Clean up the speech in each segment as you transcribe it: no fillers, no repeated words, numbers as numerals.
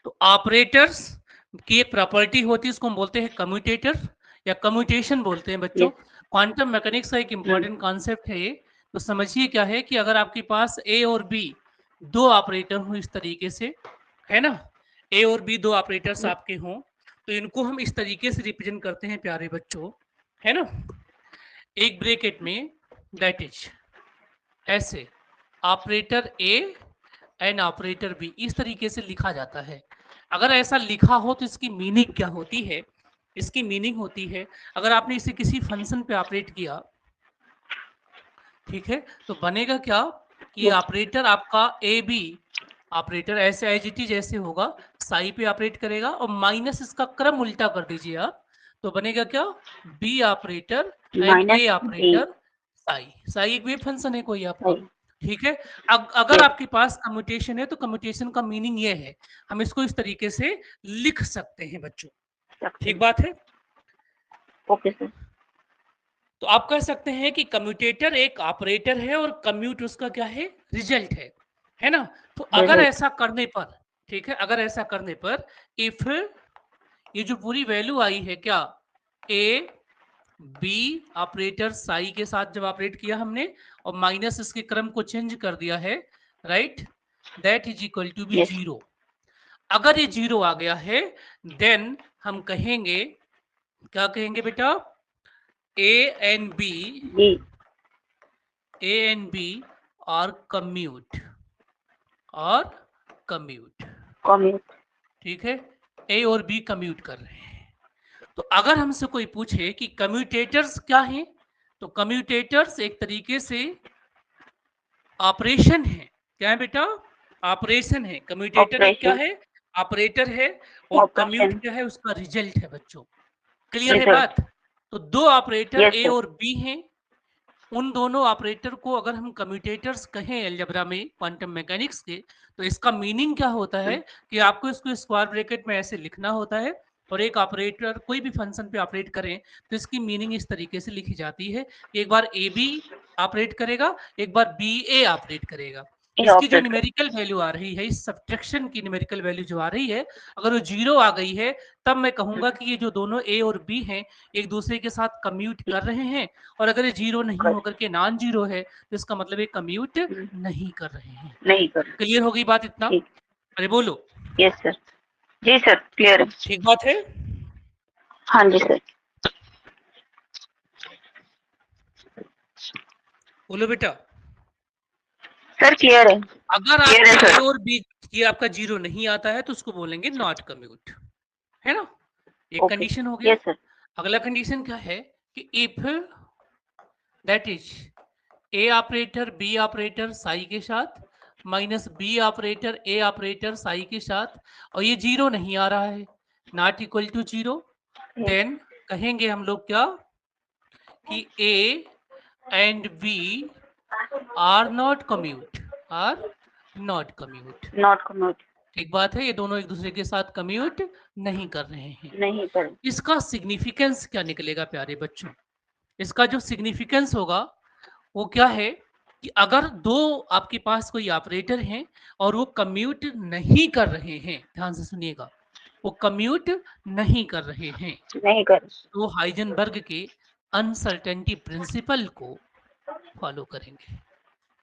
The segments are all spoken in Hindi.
तो ऑपरेटर्स की एक प्रॉपर्टी होती है, इसको हम बोलते हैं कम्यूटेटर या कम्यूटेशन बोलते हैं बच्चों। Yes. क्वांटम मैकेनिक्स का एक इंपॉर्टेंट कॉन्सेप्ट है ये। तो समझिए क्या है कि अगर आपके पास ए और बी दो ऑपरेटर हो इस तरीके से, है ना, ए और बी दो ऑपरेटर्स आपके हों, तो इनको हम इस तरीके से रिप्रेजेंट करते हैं प्यारे बच्चों, है ना, एक ब्रैकेट में, दैट इज ऐसे operator A and operator B, इस तरीके से लिखा जाता है। अगर ऐसा लिखा हो तो इसकी मीनिंग क्या होती है? इसकी मीनिंग होती है, अगर आपने इसे किसी फंक्शन पे ऑपरेट किया, ठीक है, तो बनेगा क्या कि Yes. ऑपरेटर आपका ए बी ऑपरेटर ऐसे एज इट इज ऐसे होगा, साई पे ऑपरेट करेगा और माइनस इसका क्रम उल्टा कर दीजिए आप, तो बनेगा क्या, B operator and Minus A B. Operator psi. Psi एक वेव फंक्शन है कोई आपका, Right. ठीक है। अगर Yes. आपके पास कम्यूटेशन है तो कम्यूटेशन का मीनिंग ये है, हम इसको इस तरीके से लिख सकते हैं बच्चों, ठीक बात है। Okay, sir. तो आप कह सकते हैं कि कम्यूटेटर एक ऑपरेटर है और कम्यूट उसका क्या है, रिजल्ट है ना। तो अगर Result. ऐसा करने पर, ठीक है, अगर ऐसा करने पर इफ ये जो पूरी वैल्यू आई है क्या, ए बी ऑपरेटर साई के साथ जब ऑपरेट किया हमने और माइनस इसके क्रम को चेंज कर दिया है, right, that is equal to B Yes. Zero. अगर ये जीरो आ गया है देन हम कहेंगे, क्या कहेंगे बेटा, A and B, B. A and B और कम्यूट, और कम्यूट, Commute. ठीक है, ए और बी कम्यूट कर रहे हैं। तो अगर हमसे कोई पूछे कि कम्यूटेटर्स क्या हैं, तो कम्यूटेटर्स एक तरीके से ऑपरेशन है। क्या है बेटा, ऑपरेशन है। कम्यूटेटर एक क्या Operation. है, ऑपरेटर है, और कम्यूट Operation. क्या है, उसका रिजल्ट है बच्चों। क्लियर है Result. बात। तो दो ऑपरेटर Yes, ए sir. और बी हैं, उन दोनों ऑपरेटर को अगर हम कम्यूटेटर्स कहें अलजेब्रा में क्वांटम मैकेनिक्स के, तो इसका मीनिंग क्या होता है कि आपको इसको स्क्वायर ब्रैकेट में ऐसे लिखना होता है, और एक ऑपरेटर कोई भी फंक्शन पे ऑपरेट करें तो इसकी मीनिंग इस तरीके से लिखी जाती है, एक बार ए बी ऑपरेट करेगा, एक बार बी ए ऑपरेट करेगा। A इसकी जो operator. न्यूमेरिकल वैल्यू आ रही है, इस सब्ट्रैक्शन की न्यूमेरिकल वैल्यू जो आ रही है, अगर वो जीरो आ गई है, तब मैं कहूंगा कि ये जो दोनों ए और बी हैं एक दूसरे के साथ कम्यूट कर रहे हैं, और अगर ये जीरो नहीं Correct. होकर के नॉन जीरो है तो इसका मतलब ये कम्यूट हम्म, नहीं कर रहे हैं। नहीं कर. क्लियर हो गई बात इतना? ठीक. अरे बोलो, Yes, sir. जी सर, क्लियर है. ठीक बात है। हाँ जी सर. बोलो बेटा, सर क्लियर है. अगर क्लियर है आपका ए सर. और बी ये आपका जीरो नहीं आता है तो उसको बोलेंगे नॉट कम्यूट, है ना। एक ओके. कंडीशन हो गया। Yes sir. अगला कंडीशन क्या है कि if that is A operator B operator psi के साथ minus B operator A operator psi के साथ, और ये जीरो नहीं आ रहा है, not equal to zero, then कहेंगे हम लोग क्या कि A and B are not commute, are not commute. Not commute. ठीक बात है, ये दोनों एक दूसरे के साथ कम्यूट नहीं कर रहे हैं। नहीं कर. इसका सिग्निफिकेंस क्या निकलेगा प्यारे बच्चों? इसका जो सिग्निफिकेंस होगा वो क्या है कि अगर दो आपके पास कोई ऑपरेटर हैं और वो कम्यूट नहीं कर रहे हैं, ध्यान से सुनिएगा, वो कम्यूट नहीं कर रहे हैं, नहीं कर. तो हाइजेनबर्ग के अनसर्टेनिटी प्रिंसिपल को फॉलो करेंगे।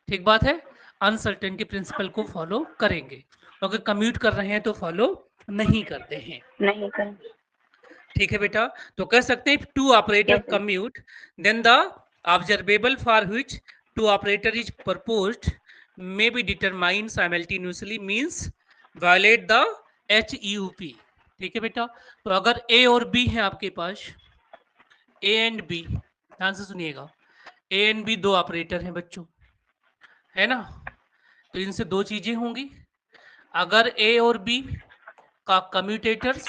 ठीक बात है, अनसर्टेनिटी प्रिंसिपल को फॉलो करेंगे, अगर कम्यूट कर रहे हैं तो फॉलो नहीं करते हैं। नहीं कर. ठीक है बेटा, तो कह सकते हैं two operator Yes, sir. Commute then the observable for which two operator is proposed may be determined simultaneously means violate the HEUP। ठीक है बेटा, तो अगर ए और बी है आपके पास, ए एंड बी, ध्यान से सुनिएगा, ए एंड बी दो ऑपरेटर हैं बच्चों, है ना, तो इनसे दो चीजें होंगी। अगर ए और बी का कम्यूटेटर्स,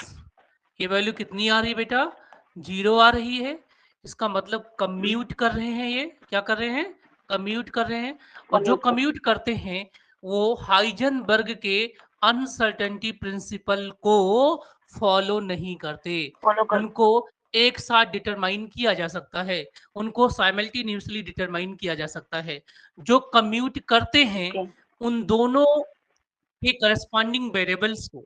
ये वैल्यू कितनी आ रही है बेटा, जीरो आ रही है, इसका मतलब कम्यूट कर रहे हैं, ये क्या कर रहे हैं, कम्यूट कर रहे हैं, और जो Commute. कम्यूट करते हैं वो हाइजेनबर्ग के अनसर्टेनिटी प्रिंसिपल को फॉलो नहीं करते। फॉलो कर. उनको एक साथ डिटरमाइन किया जा सकता है, उनको साइमल्टेनियसली डिटरमाइन किया जा सकता है। जो कम्यूट करते हैं Okay. उन दोनों के करस्पॉन्डिंग वेरिएबल्स को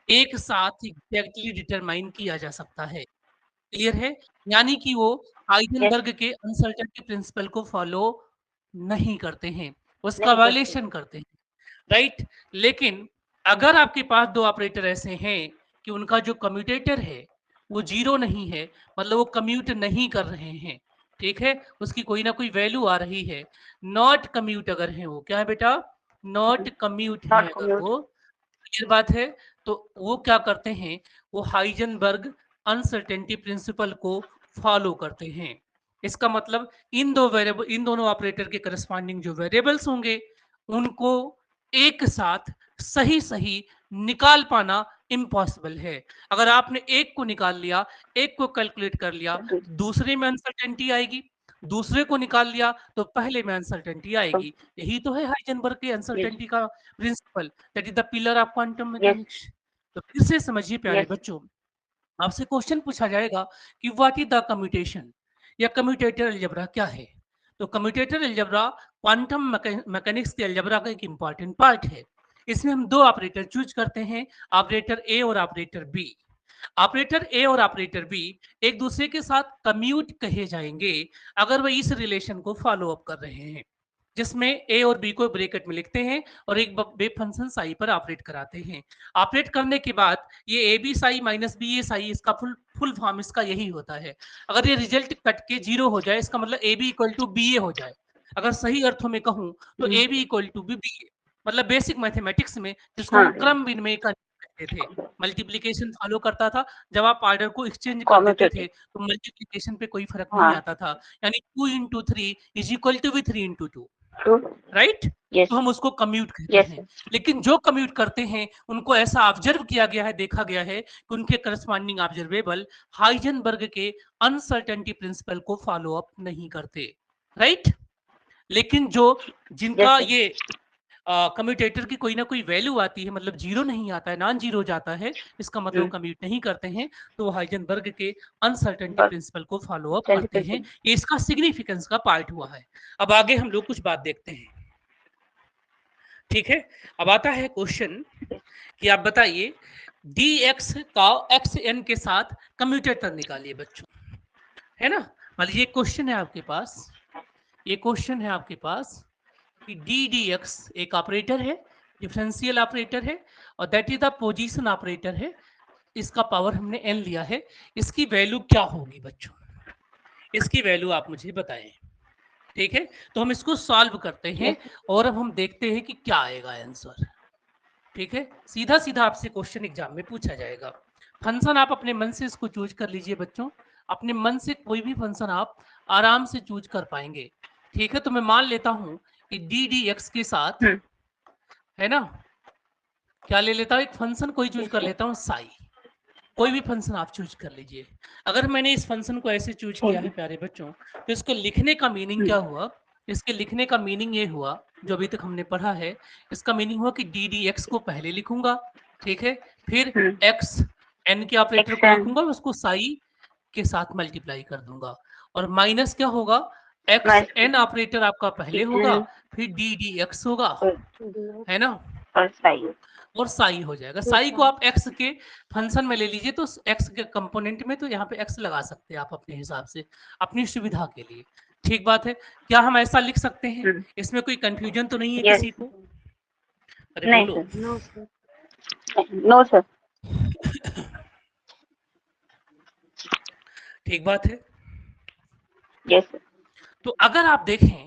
एक साथ एग्जैक्टली डिटरमाइन किया जा सकता है। क्लियर है? यानी कि वो हाइजेनबर्ग के अनसर्टेनिटी प्रिंसिपल को फॉलो नहीं करते हैं, उसका नहीं करते। वायलेशन करते हैं, राइट? लेकिन अगर आपके पास दो ऑपरेटर ऐसे हैं कि उनका जो कम्यूटेटर है वो जीरो नहीं है, मतलब वो कम्यूट नहीं कर रहे हैं, ठीक है, उसकी कोई ना कोई वैल्यू आ रही है, नॉट कम्यूट अगर है, वो क्या है बेटा, नॉट कम्यूट है नॉट अगर कम्यूट। वो, ये बात है, तो वो क्या करते हैं, वो हाइजेनबर्ग अनसर्टेनिटी प्रिंसिपल को फॉलो करते हैं। इसका मतलब इन दो वेरिएबल, इन दोनों ऑपरेटर के करस्पॉन्डिंग जो वेरिएबल्स होंगे उनको एक साथ सही सही निकाल पाना इम्पॉसिबल है। अगर आपने एक को निकाल लिया, एक को कैलकुलेट कर लिया, दूसरे में अनसर्टेनिटी आएगी, दूसरे को निकाल लिया तो पहले में अनसर्टेनिटी आएगी। यही तो है हाइजेनबर्ग के अनसर्टेनिटी का principle, that is the pillar of quantum mechanics. तो फिर से समझिए प्यारे बच्चों, आपसे क्वेश्चन पूछा जाएगा कि व्हाट इज द कम्यूटेशन या कम्यूटेटर अलजेब्रा क्या है। तो कम्यूटेटर अलजेब्रा क्वांटम मैकेनिक्स के अलजेब्रा का एक इंपॉर्टेंट पार्ट है। इसमें हम दो ऑपरेटर चूज करते हैं, ऑपरेटर ए और ऑपरेटर बी। ऑपरेटर ए और ऑपरेटर बी एक दूसरे के साथ कम्यूट कहे जाएंगे अगर वह इस रिलेशन को फॉलो अप कर रहे हैं, जिसमें ए और बी को ब्रैकेट में लिखते हैं और एक वेव फंक्शन साई पर ऑपरेट कराते हैं। ऑपरेट करने के बाद ये A B psi minus B A psi, इसका फुल फॉर्म इसका यही होता है। अगर ये रिजल्ट कट के जीरो हो जाए, इसका मतलब A B equal to B A हो जाए। अगर सही अर्थों में कहूं तो A B equal to B B A, मतलब बेसिक मैथमेटिक्स में जिसको हम क्रम विनिमय का कहते थे, मल्टीप्लीकेशन फॉलो करता था, जब आप ऑर्डर को एक्सचेंज कर देते थे कम्यूटेटिव। तो मल्टीप्लीकेशन पे कोई फर्क नहीं हाँ। आता था, यानी 2 into 3 is equal to 3 into 2, two. Right? Yes. तो हम उसको कम्यूट कहते यस हैं। सर। लेकिन जो कम्यूट करते हैं उनको ऐसा ऑब्जर्व किया गया है, देखा गया है कि उनके करस्पॉन्डिंग ऑब्जर्वेबल हाइजेनबर्ग के अनसर्टेनिटी प्रिंसिपल को फॉलो अप नहीं करते, राइट? लेकिन जो यस जिनका सर। ये कम्यूटेटर की कोई ना कोई वैल्यू आती है, मतलब जीरो नहीं आता है, नॉन जीरो जाता है, इसका मतलब कम्यूट नहीं करते हैं, तो वो हाइजेनबर्ग के अनसर्टेनिटी बस प्रिंसिपल को फॉलो अप करते हैं। 20%। ये इसका सिग्निफिकेंस का पार्ट हुआ है। अब आगे हम लोग कुछ बात देखते हैं, ठीक है? अब आता है क्वेश्चन कि आप बताइए dx का xn के साथ कम्यूटेटर निकालिए बच्चों, है ना? मतलब ये क्वेश्चन है आपके पास, ये क्वेश्चन है आपके पास कि डी डी एक्स एक ऑपरेटर है, डिफरेंशियल ऑपरेटर है, और that is the position operator है, इसका पावर हमने n लिया है, इसकी वैल्यू क्या होगी बच्चों, इसकी वैल्यू आप मुझे बताएं, ठीक है? तो हम इसको सॉल्व करते हैं यस। और अब हम देखते हैं कि क्या आएगा आंसर, ठीक है? सीधा सीधा आपसे क्वेश्चन एग्जाम में पूछा जाएगा। फंक्शन आप अपने मन से इसको चूज कर लीजिए बच्चों, अपने मन से कोई भी फंक्शन आप आराम से चूज कर पाएंगे, ठीक है? तो मैं मान लेता हूं कि डी डी एक्स के साथ, है ना, क्या ले लेता हूं, एक फंक्शन कोई चूज कर लेता हूं साई, कोई भी फंक्शन आप चूज कर लीजिए। अगर मैंने इस फंक्शन को ऐसे चूज किया है प्यारे बच्चों, तो इसको लिखने का मीनिंग क्या हुआ, इसके लिखने का मीनिंग ये हुआ जो अभी तक हमने पढ़ा है, इसका मीनिंग हुआ कि डी डी एक्स को पहले लिखूंगा, ठीक है, फिर एक्स एन के ऑपरेटर को लिखूंगा और उसको साई के साथ मल्टीप्लाई कर दूंगा, और माइनस क्या होगा, एक्स एन ऑपरेटर आपका पहले होगा, फिर डी डी एक्स होगा, है ना, और सही। और साई हो जाएगा। साई को आप एक्स के फंक्शन में ले लीजिए, तो एक्स के कंपोनेंट में तो यहाँ पे एक्स लगा सकते हैं आप अपने हिसाब से, अपनी सुविधा के लिए, ठीक बात है? क्या हम ऐसा लिख सकते हैं? इसमें कोई कंफ्यूजन तो नहीं है यस। किसी को? अरे नहीं बोलो। सर। No sir. ठीक बात है। Yes sir. तो अगर आप देखें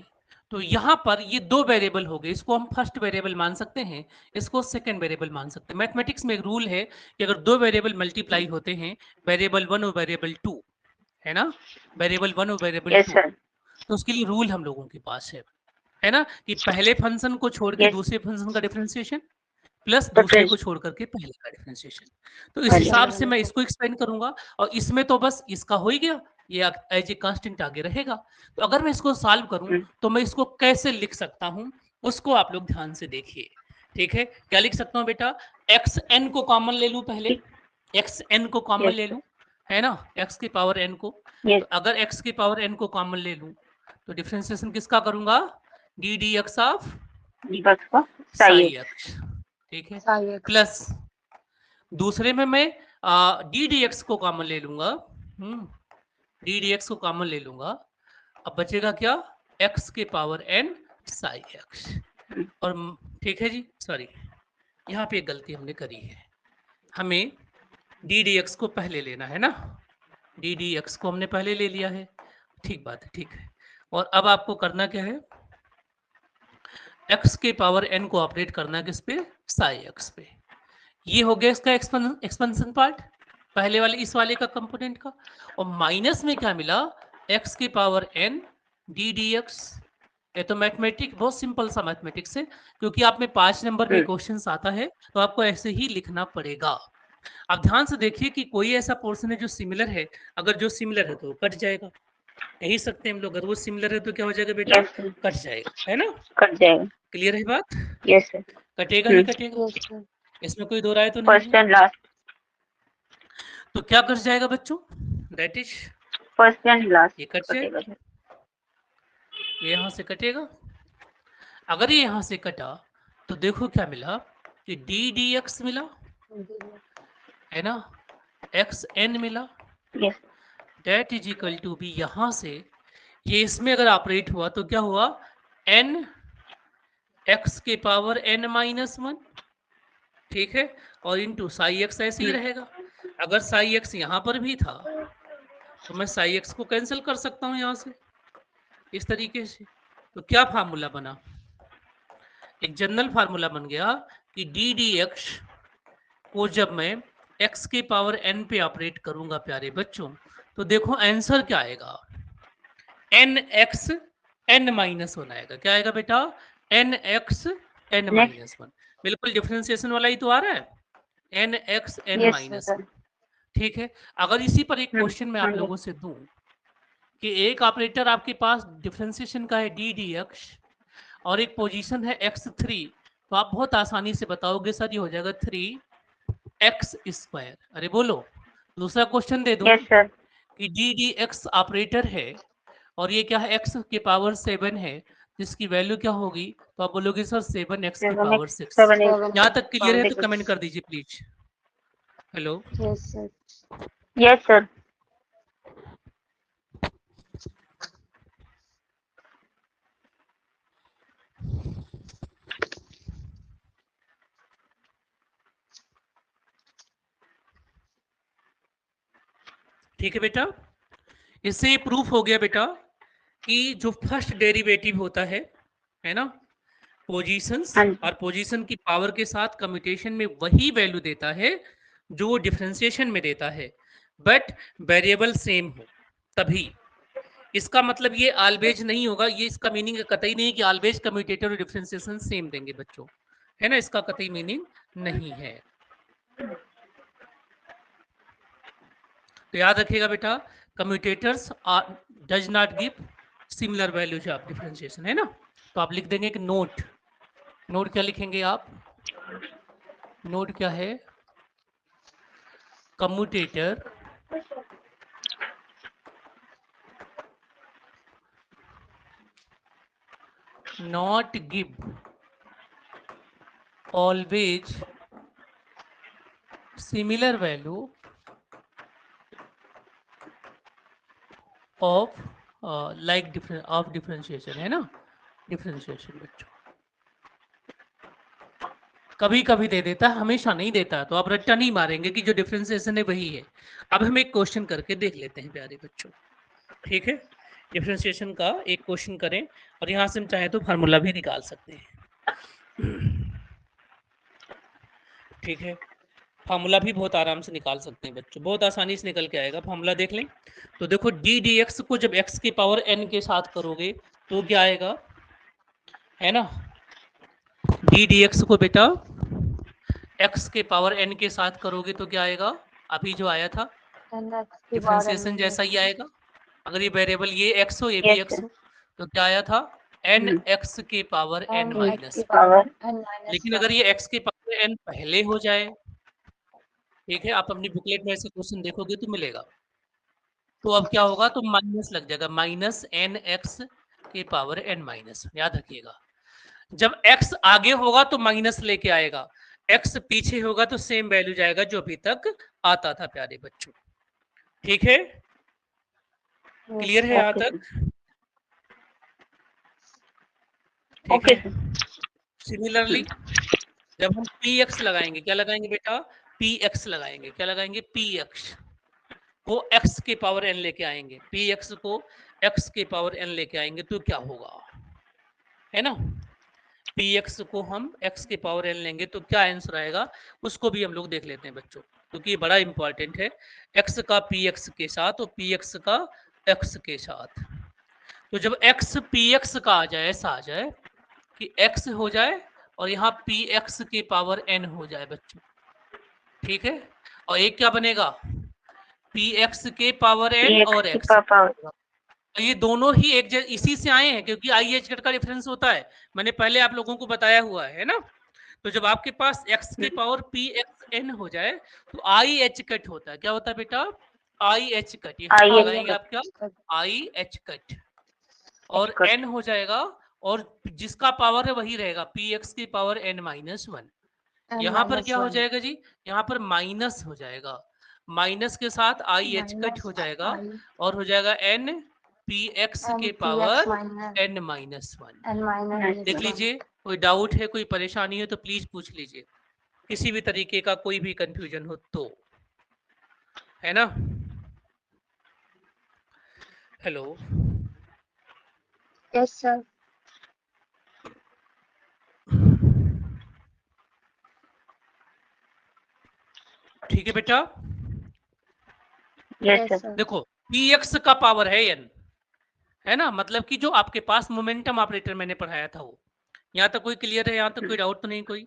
तो यहाँ पर ये दो वेरिएबल हो गए, इसको हम फर्स्ट वेरिएबल मान सकते हैं, इसको सेकंड वेरिएबल मान सकते हैं। मैथमेटिक्स में एक रूल है कि अगर दो वेरिएबल मल्टीप्लाई होते हैं, वेरिएबल 1 और वेरिएबल 2, है ना, वेरिएबल 1 और वेरिएबल यस 2, सर। तो उसके लिए रूल हम लोगों के पास है ना, कि पहले फंक्शन को छोड़ के यस। दूसरे फंक्शन का डिफरेंशिएशन प्लस दूसरे को डिफरेंस। छोड़ करके पहले का डिफरेंशिएशन। तो इस हिसाब से मैं इसको एक्सप्लेन करूंगा, और इसमें तो बस इसका हो ही गया, ये एज ए कांस्टेंट आगे रहेगा। तो अगर मैं इसको सॉल्व करूं तो मैं इसको कैसे लिख सकता हूं, उसको आप लोग ध्यान से देखिए, ठीक है? क्या लिख सकता हूं बेटा, एक्स एन को कॉमन ले लूं, पहले एक्स एन को कॉमन ले लूं, है ना, एक्स की पावर एन को। तो अगर एक्स की पावर एन को कॉमन ले लूं तो डिफरेंशिएशन किसका करूंगा, D D x of Sai x, ठीक है, प्लस दूसरे में मैं डी डी एक्स को कॉमन ले लूंगा, डी डी एक्स को कॉमन ले लूंगा। अब बचेगा क्या, एक्स के पावर एन साई एक्स। और ठीक है जी, सॉरी यहाँ पे एक गलती हमने करी है, हमें डी डी एक्स को पहले लेना है ना, डी डी एक्स को हमने पहले ले लिया है, ठीक बात है, ठीक है। और अब आपको करना क्या है, x के पावर n को ऑपरेट करना है किस पे, साई x पे। ये हो गया इसका एक्सपेंशन पार्ट, पहले वाले इस वाले का कंपोनेंट का। और माइनस में क्या मिला, x के power n D D x. ये तो मैथमेटिक बहुत सिंपल सा मैथमेटिक्स है, क्योंकि आप में 5 नंबर में क्वेश्चन आता है तो आपको ऐसे ही लिखना पड़ेगा। आप ध्यान से देखिए कि कोई ऐसा पोर्शन है जो सिमिलर है, अगर जो सिमिलर है तो कट जाएगा, कह सकते हैं हम लोग, अगर वो सिमिलर है तो क्या हो जाएगा बेटा, कट जाएगा, है ना, कट जाएगा। क्लियर है बात? Yes sir. कटेगा नहीं कटेगा, इसमें कोई दो राय तो नहीं फर्स्ट एंड लास्ट। तो क्या कट जाएगा बच्चों, that is first and last. ये कट जाएगा, ये यहाँ से कटेगा। अगर ये यहाँ से कटा तो देखो क्या मिला, कि डी डी एक्स मिला, है ना, एक्स एन मिला, that is equal to B, यहाँ से ये इसमें अगर ऑपरेट हुआ तो क्या हुआ, एन एक्स के पावर एन माइनस 1, ठीक है, और इंटू साई एक्स ऐसे ही रहेगा। अगर साई एक्स यहाँ पर भी था तो मैं साई एक्स को कैंसिल कर सकता हूँ यहाँ से इस तरीके से। तो क्या फार्मूला बना, एक जनरल फार्मूला बन गया कि डी डी एक्स को जब मैं x के पावर n पे ऑपरेट करूंगा प्यारे बच्चों, तो देखो आंसर क्या आएगा, एन एक्स एन माइनस 1 आएगा। क्या आएगा बेटा, एन एक्स एन माइनस 1, बिल्कुल डिफरेंशिएशन वाला ही तो आ रहा है, एन एक्स एन माइनस 1, ठीक है। अगर इसी पर एक क्वेश्चन मैं आप लोगों से दूं कि एक ऑपरेटर आपके पास डिफरेंशिएशन का है डी डी एक्स और एक पोजीशन है x3, तो आप बहुत आसानी से बताओगे सर ये हो जाएगा 3x स्क्वायर। अरे बोलो, दूसरा क्वेश्चन दे दूं कि डी डी एक्स ऑपरेटर है और ये क्या है, x के पावर 7 है, जिसकी वैल्यू क्या होगी, तो आप बोलोगे सर 7x की पावर 6। यहाँ तक क्लियर है तो कमेंट कर दीजिए प्लीज। Hello, yes sir. ठीक है बेटा, इससे प्रूफ हो गया बेटा कि जो फर्स्ट डेरिवेटिव होता है ना, पोजीशंस और पोजीशन की पावर के साथ कम्यूटेशन में वही वैल्यू देता है जो डिफरेंशिएशन में देता है, बट वेरिएबल सेम हो तभी। इसका मतलब ये ऑलवेज नहीं होगा, ये इसका मीनिंग कतई नहीं है कि ऑलवेज कम्यूटेटर और डिफरेंशिएशन सेम देंगे बच्चों, है ना, इसका कतई मीनिंग नहीं है। तो याद रखिएगा बेटा, commutators does not give similar values of differentiation, है ना। तो आप लिख देंगे कि नोट, नोट क्या लिखेंगे आप, नोट क्या है, commutator not give always similar value of like different of differentiation, है ना, डिफरेंशिएशन बच्चों कभी कभी दे देता है, हमेशा नहीं देता, तो आप रट्टा नहीं मारेंगे कि जो डिफरेंशिएशन है वही है। अब हम एक क्वेश्चन करके देख लेते हैं प्यारे बच्चों, ठीक है, डिफरेंशिएशन का एक क्वेश्चन करें और यहाँ से हम चाहे तो फार्मूला भी निकाल सकते हैं, ठीक है, फार्मूला भी बहुत आराम से निकाल सकते हैं बच्चों, बहुत आसानी से निकल के आएगा। फार्मूला देख लें तो देखो डी डी एक्स को जब x के पावर n के साथ करोगे तो क्या आएगा, है ना, डी डी एक्स को बेटा x के पावर n के साथ करोगे तो क्या आएगा, अभी जो आया था डिफरेंशिएशन जैसा ही आएगा। अगर ये वेरिएबल ये x हो ये भी x हो तो क्या आया था, n x के पावर n माइनस। लेकिन अगर ये x के पावर n पहले हो जाए, ठीक है, आप अपनी बुकलेट में ऐसे क्वेश्चन देखोगे तो मिलेगा, तो अब क्या होगा, तो माइनस लग जाएगा, माइनस एन एक्स के पावर n माइनस। याद रखिएगा, जब x आगे होगा तो माइनस लेके आएगा, x पीछे होगा तो सेम वैल्यू जाएगा जो अभी तक आता था प्यारे बच्चों। ठीक है, क्लियर है यहाँ तक? ठीक है। सिमिलरली जब हम px लगाएंगे, क्या लगाएंगे बेटा? px लगाएंगे। क्या लगाएंगे? px को x के पावर n लेके आएंगे, px को x के पावर n लेके आएंगे तो क्या होगा, है ना? px को हम x के पावर n लेंगे तो क्या आंसर आएगा, उसको भी हम लोग देख लेते हैं बच्चों, क्योंकि ये बड़ा इंपॉर्टेंट है। x का px के साथ और px का x के साथ। तो जब x px का आ जाए, ऐसा आ जाए कि x हो जाए और यहाँ px के पावर n हो जाए बच्चों, ठीक है। और एक क्या बनेगा? px के पावर n और x। ये दोनों ही एक इसी से आए हैं, क्योंकि आई एच कट का डिफरेंस होता है, मैंने पहले आप लोगों को बताया हुआ है ना। तो जब आपके पास x के पावर पी एक्स एन हो जाए तो आई एच कट होता है। क्या होता है बेटा? I H cut. ये लगाएंगे आप क्या? आई एच कट, और n हो जाएगा, और जिसका पावर है वही रहेगा, पी एक्स की पावर n माइनस वन। यहाँ पर क्या हो जाएगा जी? यहाँ पर माइनस हो जाएगा, माइनस के साथ आई एच कट हो जाएगा, और हो जाएगा n पी एक्स के पावर n माइनस वन। देख लीजिए, कोई डाउट है, कोई परेशानी है तो प्लीज पूछ लीजिए, किसी भी तरीके का कोई भी कंफ्यूजन हो तो, है ना? Hello, yes sir. ठीक है बेटा। Yes sir. देखो px का पावर है n, है ना, मतलब कि जो आपके पास मोमेंटम ऑपरेटर मैंने पढ़ाया था वो। यहाँ तक कोई क्लियर है? यहाँ तक कोई डाउट तो नहीं कोई?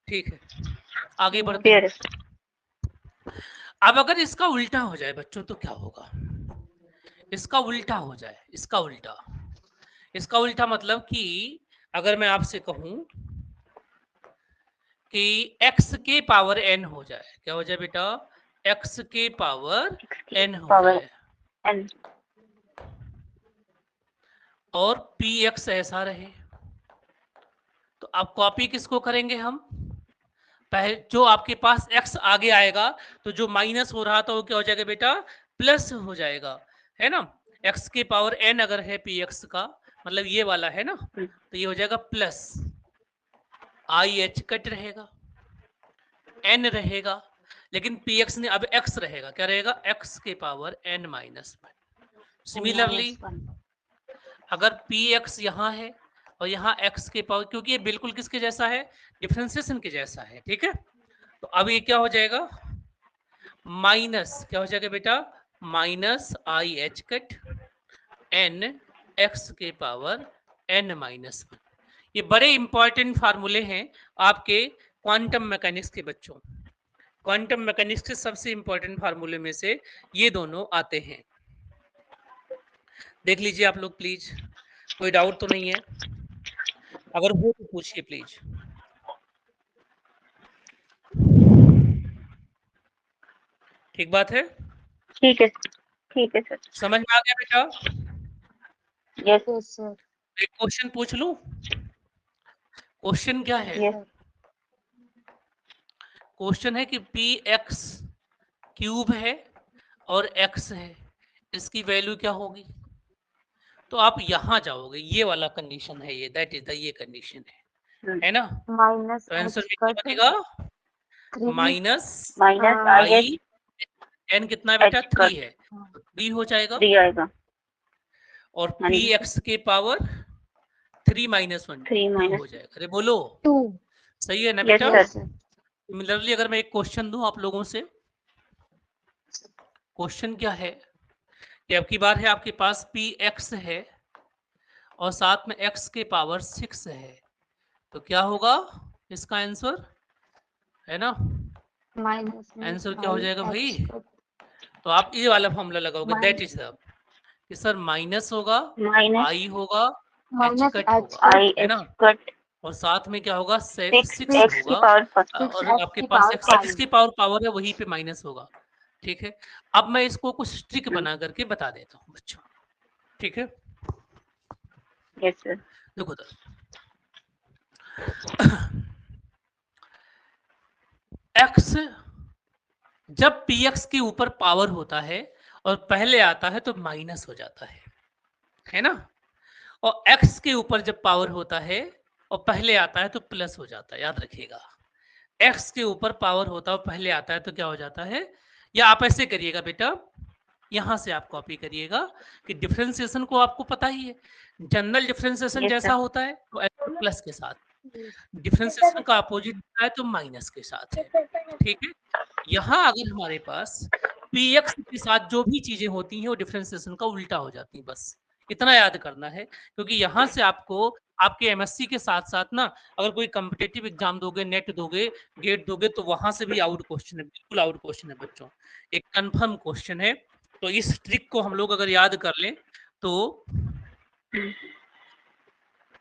ठीक है, आगे बढ़ते हैं। अब अगर इसका उल्टा हो जाए बच्चों तो क्या होगा? इसका उल्टा हो जाए, इसका उल्टा, इसका उल्टा मतलब कि अगर मैं आपसे कहूं कि x के पावर n हो जाए, क्या हो जाए बेटा? x के पावर n हो जाए और px ऐसा रहे, तो अब कॉपी किसको करेंगे हम? पहले जो आपके पास x आगे आएगा तो जो माइनस हो रहा था वो क्या हो जाएगा बेटा? प्लस हो जाएगा, है ना। x के पावर n अगर है px का, मतलब ये वाला है ना, तो ये हो जाएगा प्लस, आई एच कट रहेगा, n रहेगा, लेकिन px ने अब x रहेगा, क्या रहेगा? x के power n minus one. Similarly अगर px यहाँ है और यहाँ x के पावर, क्योंकि ये बिल्कुल किसके जैसा है? डिफरेंशिएशन के जैसा है, ठीक है। तो अब ये क्या हो जाएगा? माइनस, क्या हो जाएगा बेटा? Minus I H cut n x के पावर n माइनस वन। ये बड़े इंपॉर्टेंट फार्मूले हैं आपके क्वांटम मैकेनिक्स के बच्चों। क्वांटम मैकेनिक्स के सबसे इंपॉर्टेंट फार्मूले में से ये दोनों आते हैं, देख लीजिए आप लोग प्लीज, कोई डाउट तो नहीं है? अगर हो तो पूछिए प्लीज। ठीक बात है? ठीक है, ठीक है सर। समझ में आ गया बेटा? Yes sir. एक क्वेश्चन पूछ लूं? क्वेश्चन क्या है? क्वेश्चन है कि पी एक्स क्यूब है और x है, इसकी वैल्यू क्या होगी? तो आप यहां जाओगे, ये वाला कंडीशन है, ये दैट इज द ये कंडीशन है ना। माइनस तो आंसर में क्या बनेगा? माइनस आई n कितना बेटा? 3 है, 3 हो जाएगा, और पी एक्स के पावर 3 माइनस वन 2 हो जाएगा। अरे बोलो, 2 सही है ना बेटा? सिमिलरली अगर मैं एक क्वेश्चन दूं आप लोगों से, क्वेश्चन क्या है कि अब की बार है आपके पास पी एक्स है और साथ में x के पावर 6 है, तो क्या होगा इसका आंसर, है ना? आंसर क्या हो जाएगा भाई? तो आप ये वाला फॉर्मूला लगाओगे, दैट इज कि सर माइनस होगा, आई होगा, एच कट होगा, है ना, और साथ में क्या होगा? 6 होगा, और आपके पास x की पावर है वहीं पे माइनस होगा, ठीक है। अब मैं इसको कुछ ट्रिक बना करके बता देता हूँ बच्चों, ठीक है। Yes sir. देखो x जब px के ऊपर पावर होता है और पहले आता है तो माइनस हो जाता है ना, और x के ऊपर जब पावर होता है और पहले आता है तो प्लस हो जाता है, याद रखिएगा। x के ऊपर पावर होता है और पहले आता है तो क्या हो जाता है, या आप ऐसे करिएगा बेटा, यहां से आप कॉपी करिएगा कि डिफरेंशिएशन को आपको पता ही है, जनरल डिफरेंशिएशन Yes, जैसा sir. होता है तो प्लस के साथ, डिफरेंशिएशन का अपोजिट होता है तो माइनस के साथ है, ठीक है। यहाँ अगर हमारे पास px के साथ जो भी चीजें होती हैं वो डिफरेंशिएशन का उल्टा हो जाती है, बस इतना याद करना है, क्योंकि यहाँ से आपको आपके एमएससी के साथ साथ ना अगर कोई कॉम्पिटिटिव एग्जाम दोगे, नेट दोगे, गेट दोगे, तो वहां से भी आउट क्वेश्चन है, बिल्कुल आउट क्वेश्चन है बच्चों, एक कंफर्म क्वेश्चन है। तो इस ट्रिक को हम लोग अगर याद कर लें तो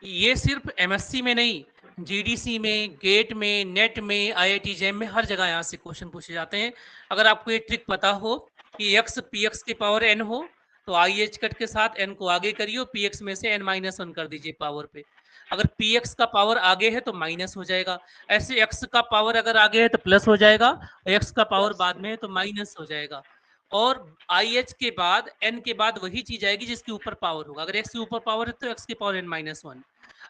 ये सिर्फ एमएससी में नहीं, जीडीसी में, गेट में, नेट में, आईआईटी जैम में, हर जगह यहाँ से क्वेश्चन पूछे जाते हैं। अगर आपको ये ट्रिक पता हो कि x px की पावर n हो तो आई एच कट के साथ n को आगे करिए, px में से n-1 कर दीजिए पावर पे। अगर px का पावर आगे है तो माइनस हो जाएगा, ऐसे x का पावर अगर आगे है तो प्लस हो जाएगा, और x का पावर बाद में है तो माइनस हो जाएगा। और आई एच के बाद n के बाद वही चीज आएगी जिसके ऊपर पावर होगा, अगर x के ऊपर पावर है तो x की पावर n-1,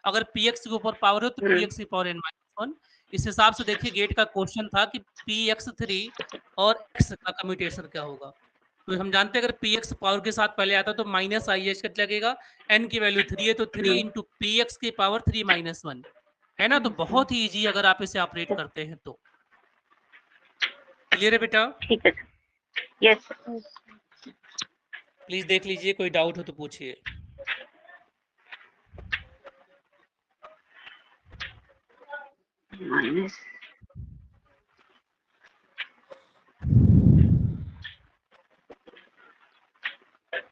अगर px के ऊपर पावर हो तो px की पावर n-1। इस हिसाब से देखिए गेट का क्वेश्चन था कि px3 और x का कम्यूटेशन क्या होगा, तो हम जानते हैं अगर px पावर के साथ पहले आता तो माइनस आई एच कट लगेगा, n की वैल्यू 3 है तो 3 इंटू px की पावर 3-1 है ना, तो बहुत ही इजी अगर आप इसे ऑपरेट करते हैं तो। क्लियर है बेटा? ठीक है। यस प्लीज देख लीजिए, कोई डाउट हो तो पूछिए। माइनस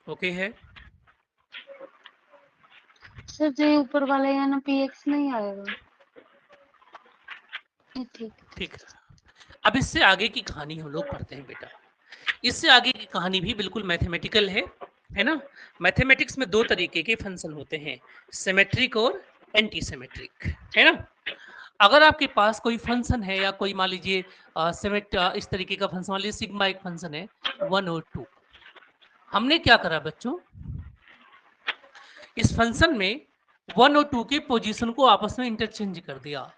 ओके है सर जो ऊपर वाला है ना px नहीं आएगा। ठीक ठीक। अब इससे आगे की कहानी हम लोग पढ़ते हैं बेटा, इससे आगे की कहानी भी बिल्कुल मैथमेटिकल है ना। मैथमेटिक्स में दो तरीके के फंक्शन होते हैं, सिमेट्रिक और एंटी सिमेट्रिक, है ना। अगर आपके पास कोई फंक्शन है या कोई मान लीजिए इस तरीके का फंक्शन, मान लीजिए सिग्मा एक फंक्शन है 1 और 2, हमने क्या करा बच्चों, इस फंक्शन में 1 और 2 की पोजीशन को आपस में इंटरचेंज कर दिया,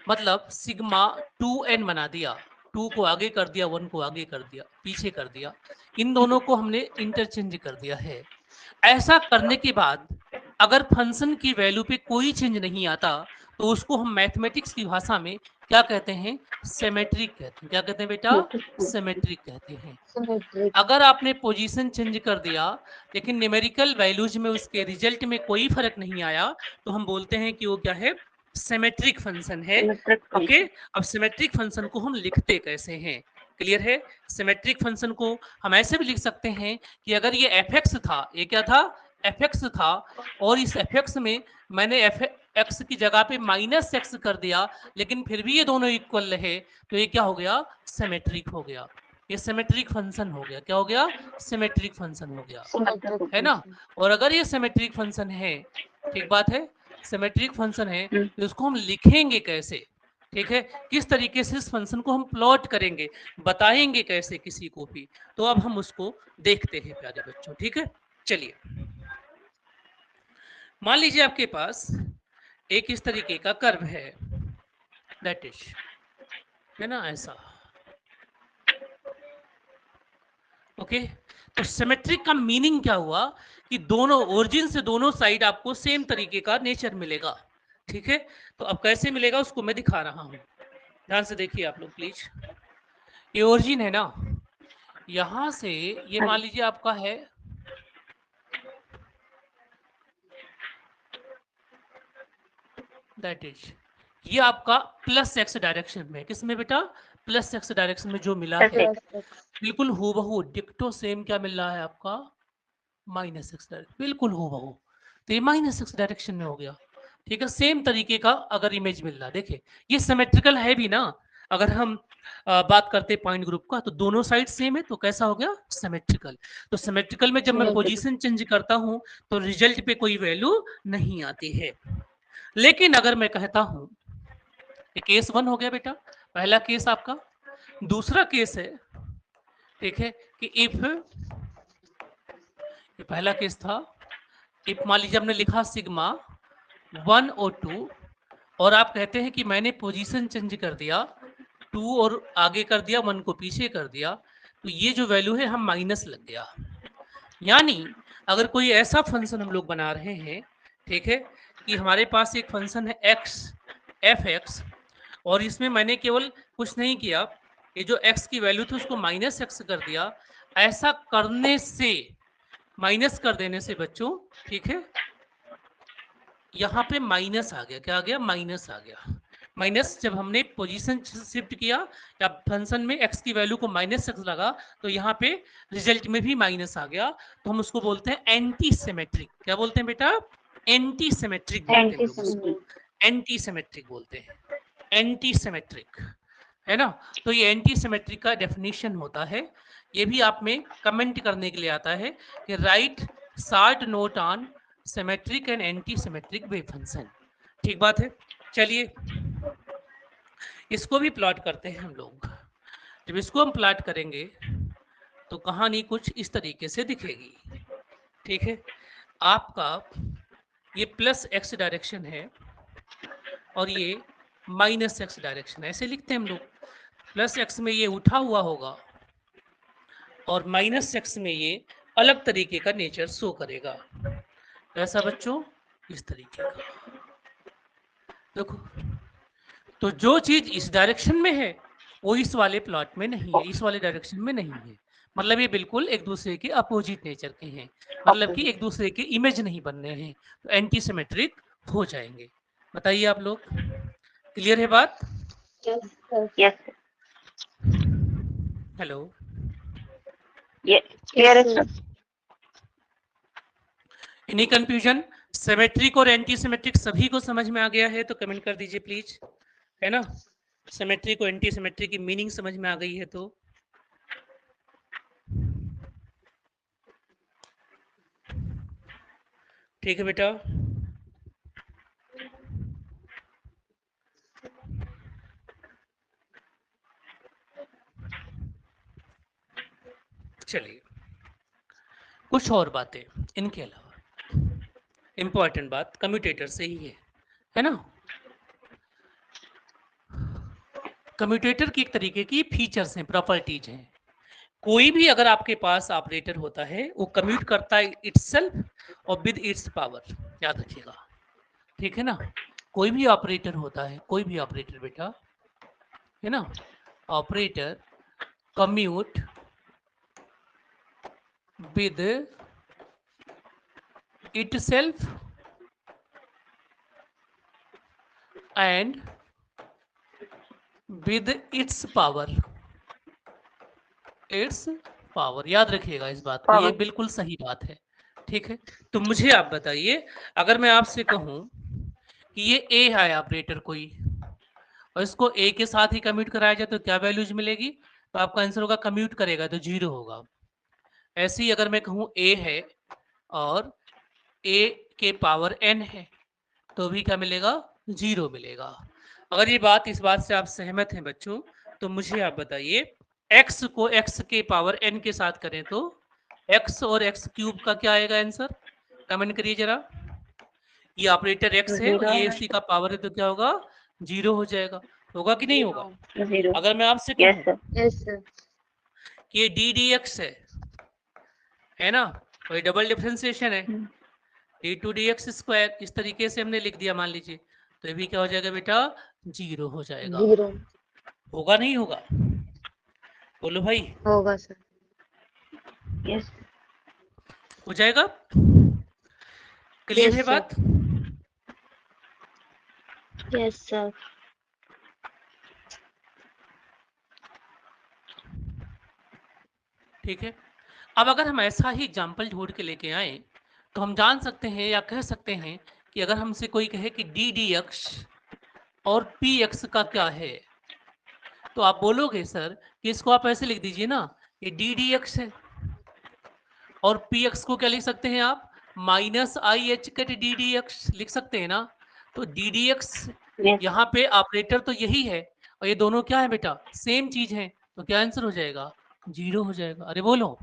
मतलब सिग्मा 2n बना दिया, 2 को आगे कर दिया, 1 को आगे कर दिया, पीछे कर दिया, इन दोनों को हमने इंटरचेंज कर दिया है। ऐसा करने के बाद अगर फंक्शन की वैल्यू पे कोई चेंज नहीं आता तो उसको हम मैथमेटिक्स की भाषा में क्या कहते हैं, सिमेट्रिक कहते हैं। क्या कहते हैं बेटा? सिमेट्रिक कहते हैं। है। अगर आपने पोजीशन चेंज कर दिया लेकिन न्यूमेरिकल वैल्यूज में उसके रिजल्ट में कोई फर्क नहीं आया तो हम बोलते हैं कि वो क्या है, सिमेट्रिक फंक्शन है। ओके, अब सिमेट्रिक फंक्शन को हम लिखते कैसे हैं, क्लियर है। सिमेट्रिक फंक्शन को हम ऐसे भी लिख सकते हैं कि अगर ये fx था, ये क्या था, fx था, और इस fx में मैंने fx की जगह पे -x कर दिया लेकिन फिर भी ये दोनों इक्वल रहे तो ये क्या हो गया, सिमेट्रिक हो गया, ये सिमेट्रिक फंक्शन हो गया। क्या हो गया, सिमेट्रिक फंक्शन हो गया, है ना। और अगर ये सिमेट्रिक फंक्शन है, ठीक बात है, सिमेट्रिक फंक्शन है तो इसको हम लिखेंगे कैसे, ठीक है, किस तरीके से इस फंक्शन को हम प्लॉट करेंगे, बताएंगे कैसे किसी को भी, तो अब हम उसको देखते हैं प्यारे बच्चों, ठीक है। चलिए मान लीजिए आपके पास एक इस तरीके का कर्व है, दैट इज, है ना, ऐसा, ओके। तो सिमेट्रिक का मीनिंग क्या हुआ कि दोनों ओरिजिन से दोनों साइड आपको सेम तरीके का नेचर मिलेगा, ठीक है। तो अब कैसे मिलेगा उसको मैं दिखा रहा हूं, ध्यान से देखिए आप लोग प्लीज। ये ओरिजिन है ना, यहां से ये मान लीजिए आपका है दैट इज, ये आपका +x डायरेक्शन में, किसमें बेटा, +x डायरेक्शन में जो मिला है बिल्कुल हूबहू डिक्टो सेम क्या मिल रहा है आपका, -x डायरेक्शन, बिल्कुल हूबहू, तो ये -x डायरेक्शन में हो गया, ठीक है। सेम तरीके का अगर इमेज मिल रहा है, देखिए ये सिमेट्रिकल है भी ना, अगर हम बात करते पॉइंट ग्रुप का तो दोनों साइड सेम है तो कैसा हो गया, सिमेट्रिकल। तो सिमेट्रिकल में जब मैं पोजीशन चेंज करता हूं तो रिजल्ट पे कोई वैल्यू नहीं आती है। लेकिन अगर मैं कहता हूं, केस 1 हो गया बेटा, पहला केस आपका, दूसरा केस है, ठीक है, कि इफ, ये पहला केस था, इफ मान लीजिए हमने लिखा सिग्मा 1 और 2 और आप कहते हैं कि मैंने पोजीशन चेंज कर दिया, 2 और आगे कर दिया, 1 को पीछे कर दिया, तो ये जो वैल्यू है हम माइनस लग गया। यानी अगर कोई ऐसा फंक्शन हम लोग बना रहे हैं, ठीक है, कि हमारे पास एक फंक्शन है x एफ एक्स और इसमें मैंने केवल कुछ नहीं किया, ये जो x की वैल्यू थी उसको माइनस एक्स कर दिया, ऐसा करने से, माइनस कर देने से बच्चों, ठीक है, यहाँ पे माइनस आ गया, क्या आ गया, माइनस आ गया। माइनस जब हमने पोजीशन शिफ्ट किया या फंक्शन में x की वैल्यू को माइनस एक्स लगा तो यहाँ पे रिजल्ट में भी माइनस आ गया, तो हम उसको बोलते हैं एंटी सिमेट्रिक। क्या बोलते हैं बेटा, एंटी सिमेट्रिक बोलते हैं लोग उसको, एंटी सिमेट्रिक बोलते हैं, एंटी सिमेट्रिक, है ना। तो ये एंटी सिमेट्रिक का डेफिनेशन होता है, ये भी आप में कमेंट करने के लिए आता है कि right short note on symmetric and anti symmetric wave function. ठीक बात है। चलिए इसको भी प्लॉट करते हैं हम लोग। जब इसको हम प्लॉट करेंगे तो कहानी कुछ इस तरीके से दिखेगी, ठीक है। आपका ये प्लस एक्स डायरेक्शन है और ये माइनस एक्स डायरेक्शन है, ऐसे लिखते हैं हम लोग। प्लस एक्स में ये उठा हुआ होगा और माइनस एक्स में ये अलग तरीके का नेचर शो करेगा। ऐसा बच्चों इस तरीके का देखो, तो जो चीज इस डायरेक्शन में है वो इस वाले प्लॉट में नहीं है, इस वाले डायरेक्शन में नहीं है, मतलब ये बिल्कुल एक दूसरे के अपोजिट नेचर के हैं, मतलब कि एक दूसरे के इमेज नहीं बन रहे हैं, तो एंटी सिमेट्रिक हो जाएंगे। बताइए आप लोग, क्लियर है बात? यस हेलो, क्लियर है सर। Any confusion? सिमेट्रिक और एंटी सिमेट्रिक सभी को समझ में आ गया है तो कमेंट कर दीजिए प्लीज, है ना। सिमेट्रिक और एंटी सिमेट्रिक की मीनिंग समझ में आ गई है तो ठीक है बेटा। चलिए कुछ और बातें इनके अलावा, इंपॉर्टेंट बात कम्यूटेटर से ही है ना। कम्यूटेटर की एक तरीके की फीचर्स हैं, प्रॉपर्टीज हैं। कोई भी अगर आपके पास ऑपरेटर होता है वो कम्यूट करता है इटसेल्फ और विद इट्स पावर, याद रखिएगा, ठीक है ना। कोई भी ऑपरेटर होता है, कोई भी ऑपरेटर बेटा, है ना, operator commute with itself and with its power, it's power, याद रखिएगा इस बात को, ये बिल्कुल सही बात है, ठीक है। तो मुझे आप बताइए, अगर मैं आपसे कहूं कि ये ए है ऑपरेटर कोई और इसको ए के साथ ही कम्यूट कराया जाए तो क्या वैल्यूज मिलेगी, तो आपका आंसर होगा कम्यूट करेगा तो 0 होगा। ऐसे ही अगर मैं कहूं ए है और ए के पावर n है तो भी क्या मिलेगा, 0 मिलेगा। अगर ये बात, इस बात से आप सहमत हैं बच्चों, तो मुझे आप बताइए x को x के पावर n के साथ करें तो x और x क्यूब का क्या आएगा आंसर, कमेंट करिए जरा। ये ऑपरेटर x है और ये उसी का पावर है तो क्या होगा, 0 हो जाएगा, होगा कि नहीं होगा? अगर मैं आपसे कहूं कि ये डी डी एक्स है ना, और डबल डिफरेंशिएशन है D two D X square, इस तरीके से हमने लिख दिया मान लीजिए, तो ये भी क्या हो जाएगा बेटा, 0 हो जाएगा। होगा नहीं होगा, बोलो भाई। होगा सर। यस हो जाएगा, क्लियर है बात? Yes sir. ठीक है। अब अगर हम ऐसा ही एग्जाम्पल ढूंढ के लेके आए तो हम जान सकते हैं या कह सकते हैं कि अगर हमसे कोई कहे कि डी डी एक्स और पी एक्स का क्या है, तो आप बोलोगे सर कि इसको आप ऐसे लिख दीजिए ना, ये डी डी एक्स है और पी एक्स को क्या लिख सकते हैं आप, minus I H cut D D x लिख सकते हैं ना। तो डी डी एक्स यहाँ पे ऑपरेटर तो यही है और ये दोनों क्या है बेटा, सेम चीज है, तो क्या आंसर हो जाएगा? 0 हो जाएगा। अरे बोलो,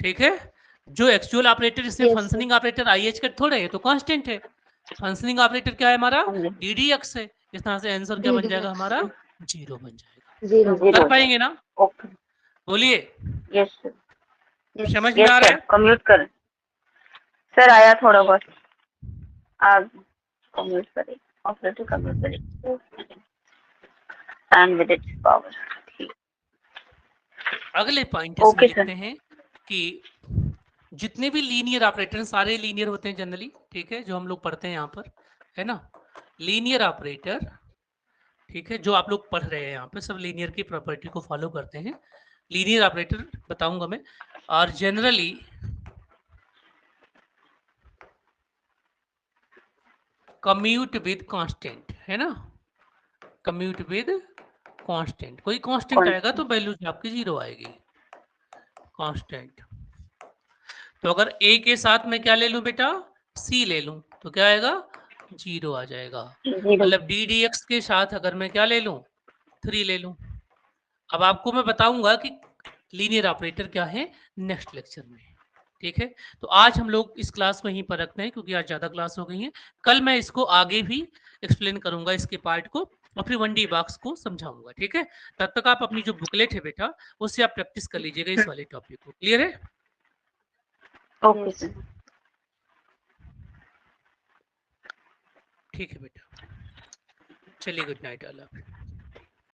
ठीक है। जो एक्चुअल ऑपरेटर इसमें Yes, फंक्शनिंग ऑपरेटर IH का थोड़ा है, तो कांस्टेंट है। फंक्शनिंग ऑपरेटर क्या है हमारा? हाँ जी। DDX है। इस तरह से आंसर क्या बन जाएगा DDX, हमारा? 0 बन जाएगा। 0. कर पाएंगे ना? ओके। बोलिए, यस सर। Yes. समझ में यस आ रहा सर, है? कम्यूट कर सर, आया थोड़ा बहुत। आप कम्यूट करें, ऑपरेटर कम्यूट करें एंड विद इट्स पावर। ठीक, अगले पॉइंट इसमें ओके लिखते सर। हैं कि जितने भी लीनियर ऑपरेटर, सारे लीनियर होते हैं जनरली, ठीक है, जो हम लोग पढ़ते हैं यहाँ पर, है ना। लीनियर ऑपरेटर, ठीक है, जो आप लोग पढ़ रहे हैं यहाँ पे सब लीनियर की प्रॉपर्टी को फॉलो करते हैं। लीनियर ऑपरेटर बताऊंगा मैं, और जनरली कम्यूट विद कांस्टेंट, है ना। कम्यूट विद कांस्टेंट, कोई कांस्टेंट आएगा तो वैल्यू आपकी 0 आएगी, कांस्टेंट। तो अगर a के साथ मैं क्या ले लूं बेटा? c ले लूं, तो क्या आएगा? 0 आ जाएगा। 0। मतलब ddx के साथ अगर मैं क्या ले लूं? 3 ले लूं। अब आपको मैं बताऊंगा कि लीनियर ऑपरेटर क्या है नेक्स्ट लेक्चर में, ठीक है। तो आज हम लोग इस क्लास में ही पर रखते हैं, क्योंकि आज ज़्यादा क्लास हो गई है। कल मैं इसको आगे भी एक्सप्लेन करूंगा, इसके पार्ट को, और फिर 1D बॉक्स को समझाऊंगा, ठीक है। तब तक आप अपनी जो बुकलेट है बेटा, उससे आप प्रैक्टिस कर लीजिएगा इस वाले टॉपिक को। क्लियर है? Okay sir. ठीक है बेटा, चलिए, good night all of you.